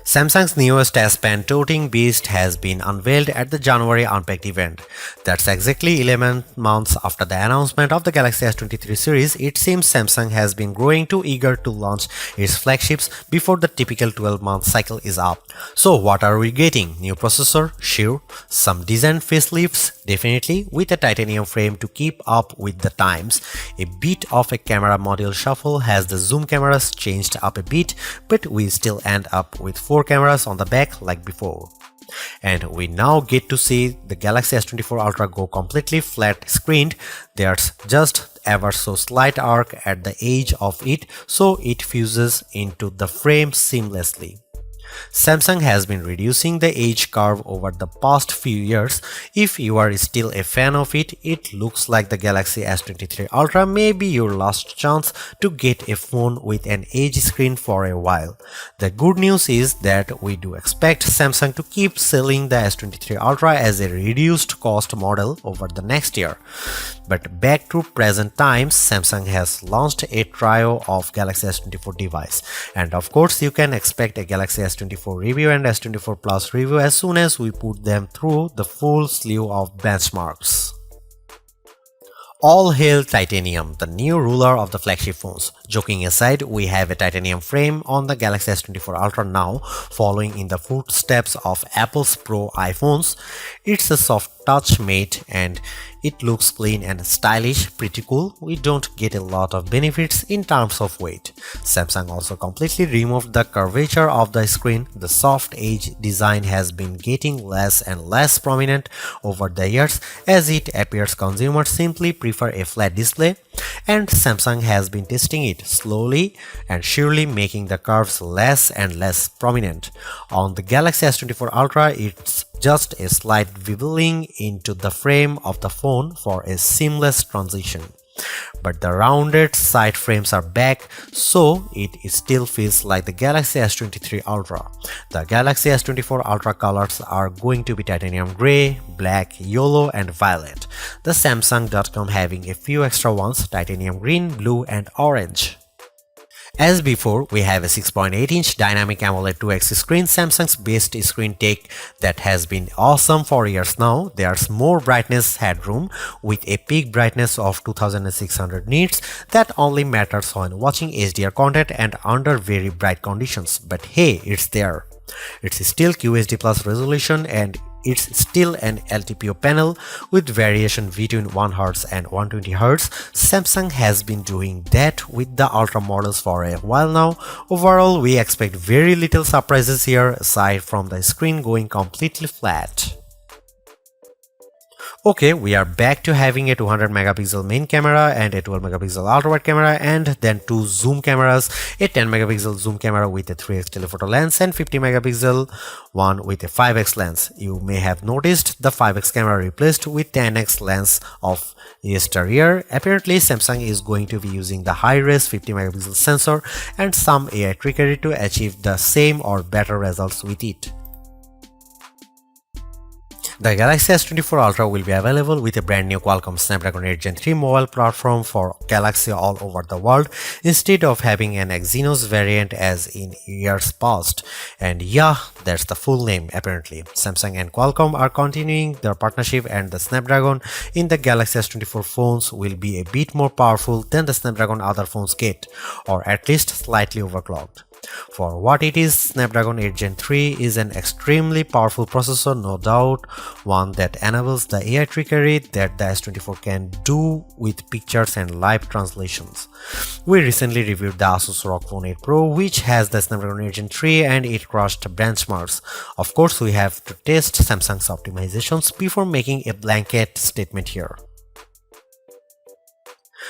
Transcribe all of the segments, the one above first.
Samsung's newest S Pen toting beast has been unveiled at the January Unpacked event. That's exactly 11 months after the announcement of the Galaxy S23 series. It seems Samsung has been growing too eager to launch its flagships before the typical 12-month cycle is up. So what are we getting? New processor? Sure. Some decent facelifts? Definitely, with a titanium frame to keep up with the times. A bit of a camera module shuffle has the zoom cameras changed up a bit, but we still end up with 4 cameras on the back like before. And we now get to see the Galaxy S24 Ultra go completely flat screened. There's just ever so slight arc at the edge of it, so it fuses into the frame seamlessly. Samsung has been reducing the edge curve over the past few years. If you are still a fan of it, it looks like the Galaxy S23 Ultra may be your last chance to get a phone with an edge screen for a while. The good news is that we do expect Samsung to keep selling the S23 Ultra as a reduced cost model over the next year. But back to present times, Samsung has launched a trio of Galaxy S24 device, and of course you can expect a Galaxy S24 review and S24 Plus review as soon as we put them through the full slew of benchmarks. All hail titanium, the new ruler of the flagship phones. Joking aside, we have a titanium frame on the Galaxy S24 Ultra now, following in the footsteps of Apple's Pro iPhones. It's a soft touch mate and it looks clean and stylish, pretty cool. We don't get a lot of benefits in terms of weight. Samsung also completely removed the curvature of the screen. The soft edge design has been getting less and less prominent over the years as it appears consumers simply prefer a flat display, and Samsung has been testing it slowly and surely, making the curves less and less prominent. On the Galaxy S24 Ultra, it's just a slight wiggling into the frame of the phone for a seamless transition. But the rounded side frames are back, so it still feels like the Galaxy S23 Ultra. The Galaxy S24 Ultra colors are going to be titanium gray, black, yellow and violet. The Samsung.com having a few extra ones: titanium green, blue and orange. As before, we have a 6.8-inch dynamic AMOLED 2X screen, Samsung's best screen tech that has been awesome for years now. There's more brightness headroom with a peak brightness of 2600 nits that only matters when watching HDR content and under very bright conditions. But hey, it's there. It's still QHD plus resolution and it's still an LTPO panel with variation between 1Hz and 120Hz. Samsung has been doing that with the Ultra models for a while now. Overall, we expect very little surprises here aside from the screen going completely flat. Okay, we are back to having a 200 megapixel main camera and a 12 megapixel ultra-wide camera, and then 2 zoom cameras, a 10 megapixel zoom camera with a 3x telephoto lens and 50 megapixel one with a 5x lens. You may have noticed the 5x camera replaced with 10x lens of yesteryear. Apparently, Samsung is going to be using the high-res 50 megapixel sensor and some AI trickery to achieve the same or better results with it. The Galaxy S24 Ultra will be available with a brand new Qualcomm Snapdragon 8 Gen 3 mobile platform for Galaxy all over the world instead of having an Exynos variant as in years past. And yeah, that's the full name apparently. Samsung and Qualcomm are continuing their partnership, and the Snapdragon in the Galaxy S24 phones will be a bit more powerful than the Snapdragon other phones get, or at least slightly overclocked. For what it is, Snapdragon 8 Gen 3 is an extremely powerful processor, no doubt, one that enables the AI trickery that the S24 can do with pictures and live translations. We recently reviewed the Asus ROG Phone 8 Pro, which has the Snapdragon 8 Gen 3, and it crushed benchmarks. Of course, we have to test Samsung's optimizations before making a blanket statement here.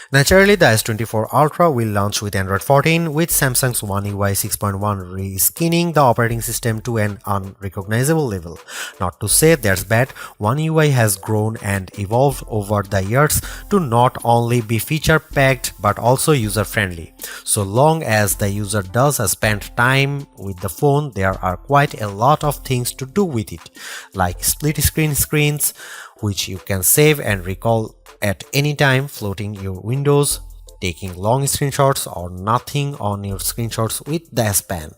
Naturally, the S24 Ultra will launch with Android 14, with Samsung's One UI 6.1 reskinning the operating system to an unrecognizable level. Not to say that's bad, One UI has grown and evolved over the years to not only be feature-packed but also user-friendly. So long as the user does spend time with the phone, there are quite a lot of things to do with it, like split-screen screens, which you can save and recall at any time, floating your windows, taking long screenshots or nothing on your screenshots with the S Pen.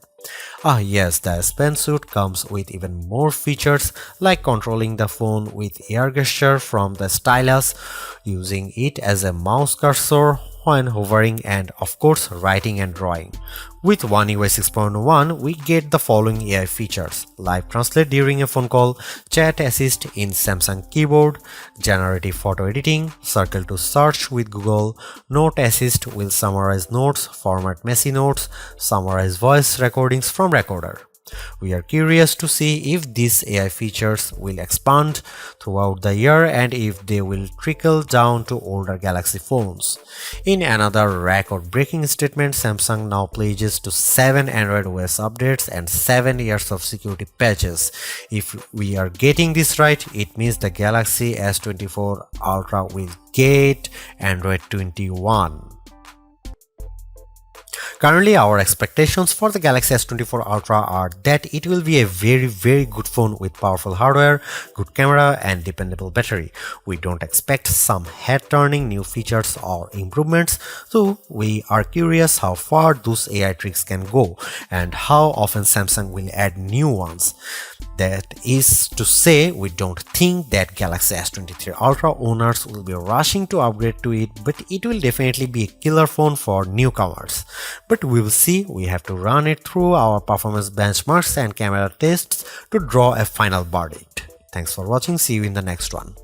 Ah yes, the S Pen suit comes with even more features like controlling the phone with air gesture from the stylus, using it as a mouse cursor when hovering, and of course writing and drawing. With One UI 6.1, we get the following AI features: Live Translate during a phone call, Chat Assist in Samsung Keyboard, Generative Photo Editing, Circle to Search with Google, Note Assist will summarize notes, format messy notes, summarize voice recordings from Recorder. We are curious to see if these AI features will expand throughout the year and if they will trickle down to older Galaxy phones. In another record-breaking statement, Samsung now pledges to 7 Android OS updates and 7 years of security patches. If we are getting this right, it means the Galaxy S24 Ultra will get Android 21. Currently, our expectations for the Galaxy S24 Ultra are that it will be a very good phone with powerful hardware, good camera and dependable battery. We don't expect some head-turning new features or improvements, so we are curious how far those AI tricks can go and how often Samsung will add new ones. That is to say, we don't think that Galaxy S23 Ultra owners will be rushing to upgrade to it, but it will definitely be a killer phone for newcomers. But we will see, we have to run it through our performance benchmarks and camera tests to draw a final verdict. Thanks for watching, see you in the next one.